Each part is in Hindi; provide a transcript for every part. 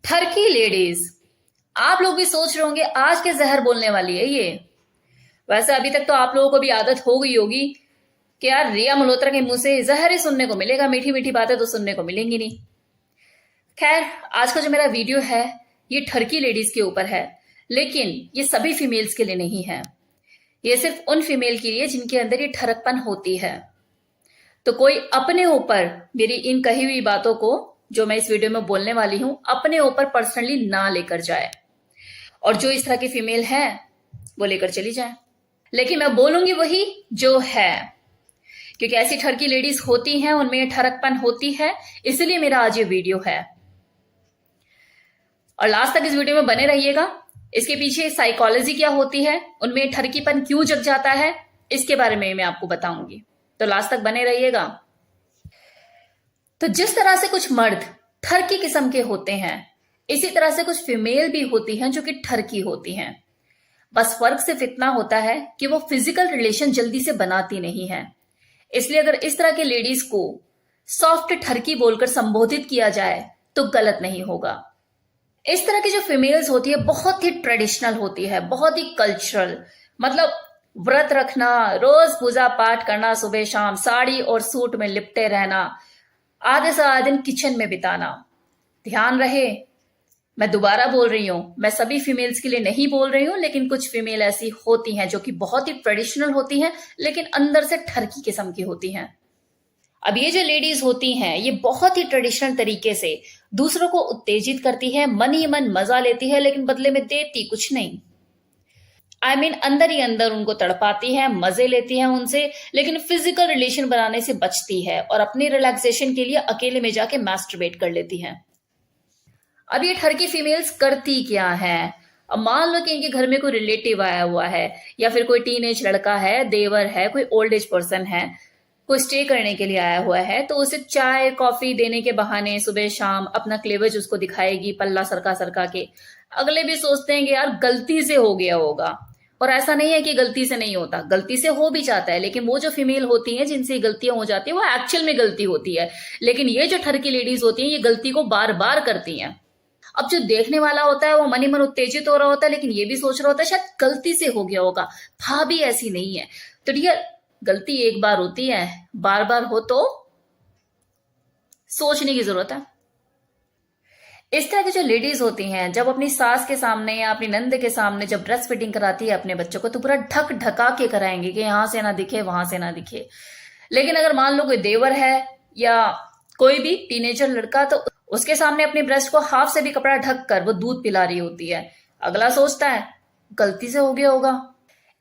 ठरकी लेडीज। आप लोग भी सोच रहे होंगे आज के जहर बोलने वाली है ये। वैसे अभी तक तो आप लोगों को भी आदत हो गई होगी कि यार रिया मल्होत्रा के मुंह से जहर ही सुनने को मिलेगा, मीठी मीठी बातें तो सुनने को मिलेंगी नहीं। खैर, आज का जो मेरा वीडियो है ये ठरकी लेडीज के ऊपर है, लेकिन ये सभी फीमेल्स के लिए नहीं है। ये सिर्फ उन फीमेल के लिए जिनके अंदर ये ठरकपन होती है। तो कोई अपने ऊपर मेरी इन कही हुई बातों को जो मैं इस वीडियो में बोलने वाली हूं अपने ऊपर पर्सनली ना लेकर जाए, और जो इस तरह की फीमेल है वो लेकर चली जाए। लेकिन मैं बोलूंगी वही जो है, क्योंकि ऐसी ठरकी लेडीज होती हैं, उनमें ये ठरकपन होती है, इसलिए मेरा आज ये वीडियो है। और लास्ट तक इस वीडियो में बने रहिएगा। इसके पीछे साइकोलॉजी क्या होती है, उनमें ठरकीपन क्यों जग जाता है, इसके बारे में मैं आपको बताऊंगी, तो लास्ट तक बने रहिएगा। तो जिस तरह से कुछ मर्द ठरकी किस्म के होते हैं, इसी तरह से कुछ फीमेल भी होती हैं जो कि ठरकी होती हैं। बस फर्क सिर्फ इतना होता है कि वो फिजिकल रिलेशन जल्दी से बनाती नहीं है। इसलिए अगर इस तरह के लेडीज को सॉफ्ट ठरकी बोलकर संबोधित किया जाए तो गलत नहीं होगा। इस तरह की जो फीमेल्स होती है बहुत ही ट्रेडिशनल होती है, बहुत ही कल्चरल। मतलब व्रत रखना, रोज पूजा पाठ करना, सुबह शाम साड़ी और सूट में लिपटे रहना, आधे से आधे दिन किचन में बिताना। ध्यान रहे, मैं दोबारा बोल रही हूं, मैं सभी फीमेल्स के लिए नहीं बोल रही हूं, लेकिन कुछ फीमेल ऐसी होती हैं जो कि बहुत ही ट्रेडिशनल होती हैं लेकिन अंदर से ठरकी किस्म की होती हैं। अब ये जो लेडीज होती हैं ये बहुत ही ट्रेडिशनल तरीके से दूसरों को उत्तेजित करती है, मन ही मन मजा लेती है, लेकिन बदले में देती कुछ नहीं। अंदर ही अंदर उनको तड़पाती है, मजे लेती है उनसे, लेकिन फिजिकल रिलेशन बनाने से बचती है और अपनी रिलैक्सेशन के लिए अकेले में जाके मैस्टरबेट कर लेती है। अब ये ठरकी फीमेल्स करती क्या है? अब मान लो कि इनके घर में कोई रिलेटिव आया हुआ है, या फिर कोई टीनेज लड़का है, देवर है, कोई ओल्ड एज पर्सन है, कोई स्टे करने के लिए आया हुआ है, तो उसे चाय कॉफी देने के बहाने सुबह शाम अपना क्लेवेज उसको दिखाएगी, पल्ला सरका सरका के। अगले भी सोचते हैं कि यार गलती से हो गया होगा, और ऐसा नहीं है कि गलती से नहीं होता, गलती से हो भी जाता है। लेकिन वो जो फीमेल होती हैं जिनसे गलतियां हो जाती है वो एक्चुअल में गलती होती है, लेकिन ये जो ठरकी लेडीज होती हैं ये गलती को बार बार करती हैं। अब जो देखने वाला होता है वो मन ही मन उत्तेजित हो रहा होता है, लेकिन ये भी सोच रहा होता है शायद गलती से हो गया होगा, भाभी ऐसी नहीं है। तो डियर, गलती एक बार होती है, बार बार हो तो सोचने की जरूरत है। इस तरह की जो लेडीज होती हैं जब अपनी सास के सामने या अपनी नंद के सामने जब ब्रेस्ट फीडिंग कराती है अपने बच्चों को, तो पूरा ढक ढका के कराएंगे कि यहां से ना दिखे वहां से ना दिखे। लेकिन अगर मान लो कोई देवर है या कोई भी टीनेजर लड़का, तो उसके सामने अपने ब्रेस्ट को हाफ से भी कपड़ा ढक कर वो दूध पिला रही होती है, अगला सोचता है गलती से हो गया होगा।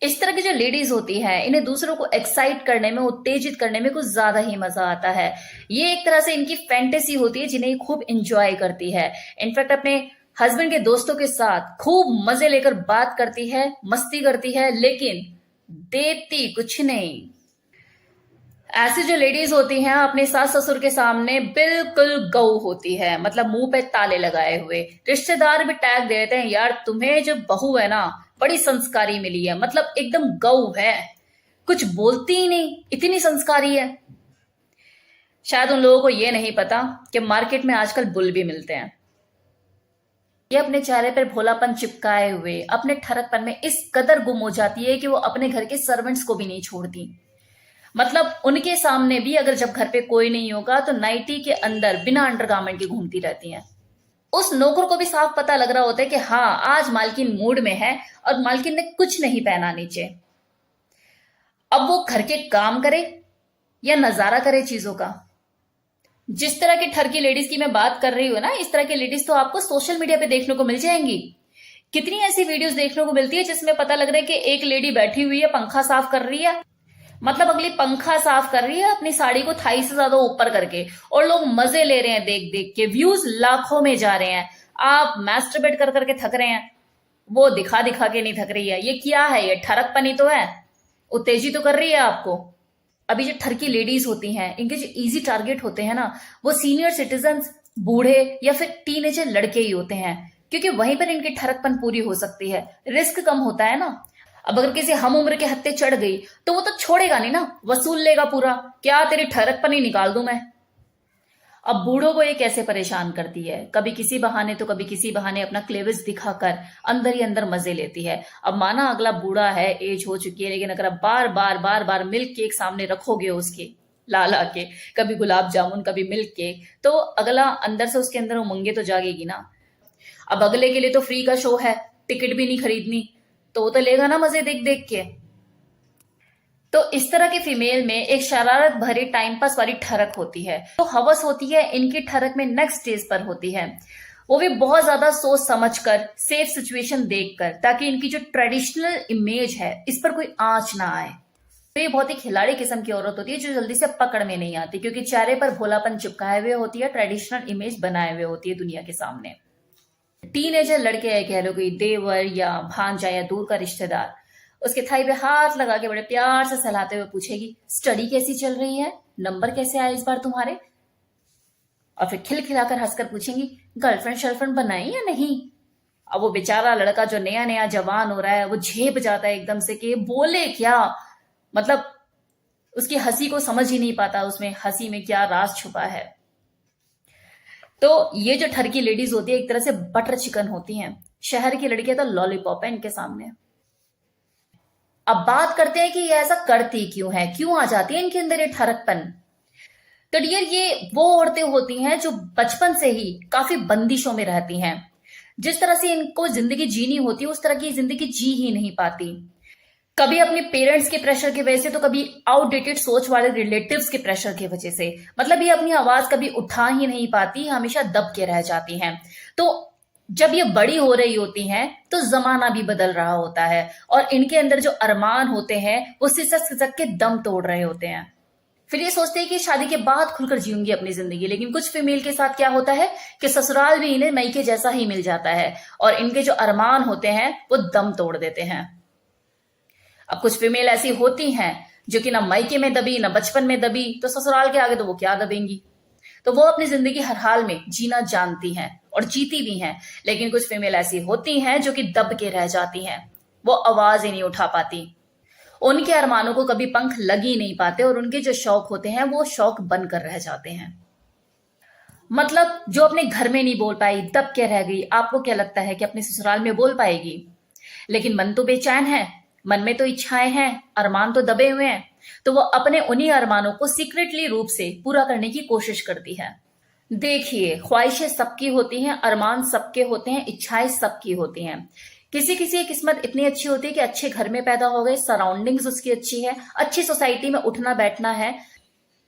इस तरह की जो लेडीज होती है इन्हें दूसरों को एक्साइट करने में, उत्तेजित करने में कुछ ज्यादा ही मजा आता है। ये एक तरह से इनकी फैंटेसी होती है जिन्हें खूब एंजॉय करती है। इनफैक्ट अपने हस्बैंड के दोस्तों के साथ खूब मजे लेकर बात करती है, मस्ती करती है, लेकिन देती कुछ नहीं। ऐसी जो लेडीज होती हैं अपने सास ससुर के सामने बिल्कुल गऊ होती है, मतलब मुंह पे ताले लगाए हुए। रिश्तेदार भी टैग दे देते हैं, यार तुम्हें जो बहू है ना बड़ी संस्कारी मिली है, मतलब एकदम गऊ है, कुछ बोलती ही नहीं, इतनी संस्कारी है। शायद उन लोगों को यह नहीं पता कि मार्केट में आजकल बुल भी मिलते हैं। ये अपने चेहरे पर भोलापन चिपकाए हुए अपने ठरकपन में इस कदर गुम हो जाती है कि वो अपने घर के सर्वेंट्स को भी नहीं छोड़ती। मतलब उनके सामने भी अगर जब घर पे कोई नहीं होगा तो नाइटी के अंदर बिना अंडरगारमेंट के घूमती रहती हैं। उस नौकर को भी साफ पता लग रहा होता है कि हाँ आज मालकिन मूड में है और मालकिन ने कुछ नहीं पहना नीचे। अब वो घर के काम करे या नजारा करे चीजों का। जिस तरह की ठरकी लेडीज की मैं बात कर रही हूं ना, इस तरह की लेडीज तो आपको सोशल मीडिया पे देखने को मिल जाएंगी। कितनी ऐसी वीडियोस देखने को मिलती है जिसमें पता लग रहा है कि एक लेडी बैठी हुई है, पंखा साफ कर रही है, मतलब अगली पंखा साफ कर रही है अपनी साड़ी को थाई से ज्यादा ऊपर करके, और लोग मजे ले रहे हैं देख देख के, व्यूज लाखों में जा रहे हैं। आप मैस्टरबेट कर करके थक रहे हैं, वो दिखा दिखा के नहीं थक रही है। ये क्या है? ये ठरकपनी तो है, उत्तेजित तो कर रही है आपको। अभी जो ठरकी लेडीज होती हैं इनके जो इजी टारगेट होते हैं ना, वो सीनियर सिटीजन, बूढ़े या फिर टीनेजर लड़के ही होते हैं, क्योंकि वहीं पर इनकी ठरकपन पूरी हो सकती है, रिस्क कम होता है ना। अब अगर किसी हम उम्र के हत्ते चढ़ गई तो वो तो छोड़ेगा नहीं ना, वसूल लेगा पूरा, क्या तेरी ठरकपन ही निकाल दूं मैं। अब बूढ़ों को ये कैसे परेशान करती है, कभी किसी बहाने तो कभी किसी बहाने अपना क्लेविज दिखाकर अंदर ही अंदर मजे लेती है। अब माना अगला बूढ़ा है, एज हो चुकी है, लेकिन अगर आप बार बार मिल्क केक सामने रखोगे उसके ला ला के, कभी गुलाब जामुन कभी मिल्क केक, तो अगला अंदर से उसके अंदर उमंगे तो जागेगी ना। अब अगले के लिए तो फ्री का शो है, टिकट भी नहीं खरीदनी, तो वो तो लेगा ना मजे देख देख के। तो इस तरह के फीमेल में एक शरारत भरी टाइम पास वाली ठरक होती है, तो हवस होती है इनकी ठरक में नेक्स्ट स्टेज पर होती है, वो भी बहुत ज्यादा सोच समझकर, सेफ सिचुएशन देखकर, ताकि इनकी जो ट्रेडिशनल इमेज है इस पर कोई आंच ना आए। तो ये बहुत ही खिलाड़ी किस्म की औरत होती है जो जल्दी से पकड़ में नहीं आती, क्योंकि चेहरे पर भोलापन चिपकाए हुए होती है, ट्रेडिशनल इमेज बनाए हुए होती है दुनिया के सामने। टीनेजर लड़के है, कह लो कोई देवर या भांजा या दूर का रिश्तेदार, उसके थाई पे हाथ लगा के बड़े प्यार से सहलाते हुए पूछेगी, स्टडी कैसी चल रही है, नंबर कैसे आए इस बार तुम्हारे? और फिर खिलखिलाकर हंसकर पूछेंगी, गर्लफ्रेंड शर्लफ्रेंड बनाई या नहीं? अब वो बेचारा लड़का जो नया नया जवान हो रहा है वो झेप जाता है एकदम से कि बोले क्या, मतलब उसकी हंसी को समझ ही नहीं पाता, उसमें हंसी में क्या राज छुपा है। तो ये जो ठरकी लेडीज होती है एक तरह से बटर चिकन होती हैं, शहर की लड़कियां तो लॉलीपॉप है इनके सामने। अब बात करते हैं कि ये ऐसा करती क्यों है, क्यों आ जाती है इनके अंदर ये ठरकपन। तो डियर, ये वो औरतें होती हैं जो बचपन से ही काफी बंदिशों में रहती हैं। जिस तरह से इनको जिंदगी जीनी होती है उस तरह की जिंदगी जी ही नहीं पाती, कभी अपने पेरेंट्स के प्रेशर की वजह से, तो कभी आउटडेटेड सोच वाले रिलेटिव्स के प्रेशर की वजह से। मतलब ये अपनी आवाज कभी उठा ही नहीं पाती, हमेशा दब के रह जाती हैं। तो जब ये बड़ी हो रही होती हैं तो जमाना भी बदल रहा होता है और इनके अंदर जो अरमान होते हैं वो सिसक सिसक के दम तोड़ रहे होते हैं। फिर ये सोचते हैं कि शादी के बाद खुलकर जीऊंगी अपनी जिंदगी, लेकिन कुछ फीमेल के साथ क्या होता है कि ससुराल भी इन्हें मई के जैसा ही मिल जाता है और इनके जो अरमान होते हैं वो दम तोड़ देते हैं। अब कुछ फीमेल ऐसी होती हैं जो कि ना मायके में दबी ना बचपन में दबी, तो ससुराल के आगे तो वो क्या दबेंगी। तो वो अपनी जिंदगी हर हाल में जीना जानती हैं और जीती भी हैं। लेकिन कुछ फीमेल ऐसी होती हैं जो कि दब के रह जाती हैं, वो आवाज ही नहीं उठा पाती, उनके अरमानों को कभी पंख लग ही नहीं पाते और उनके जो शौक होते हैं वो शौक बनकर रह जाते हैं। मतलब जो अपने घर में नहीं बोल पाई, दब के रह गई, आपको क्या लगता है कि अपने ससुराल में बोल पाएगी? लेकिन मन तो बेचैन है, मन में तो इच्छाएं हैं, अरमान तो दबे हुए हैं, तो वो अपने उन्हीं अरमानों को सीक्रेटली रूप से पूरा करने की कोशिश करती है। देखिए, ख्वाहिशें सबकी होती हैं, अरमान सबके होते हैं, इच्छाएं सबकी होती हैं। किसी किसी की किस्मत इतनी अच्छी होती है कि अच्छे घर में पैदा हो गए, सराउंडिंग्स उसकी अच्छी है, अच्छी सोसाइटी में उठना बैठना है,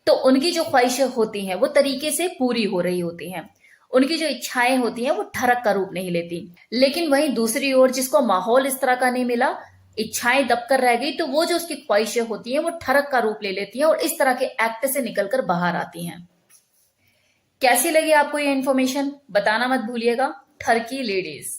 तो उनकी जो ख्वाहिशें होती हैं वो तरीके से पूरी हो रही होती हैं, उनकी जो इच्छाएं होती हैं वो ठरक का रूप नहीं लेती। लेकिन वहीं दूसरी ओर जिसको माहौल इस तरह का नहीं मिला, इच्छाएं दबकर रह गई, तो वो जो उसकी ख्वाहिशें होती हैं वो ठरक का रूप ले लेती हैं और इस तरह के एक्ट से निकलकर बाहर आती हैं। कैसी लगी आपको ये इन्फॉर्मेशन, बताना मत भूलिएगा। ठरकी लेडीज।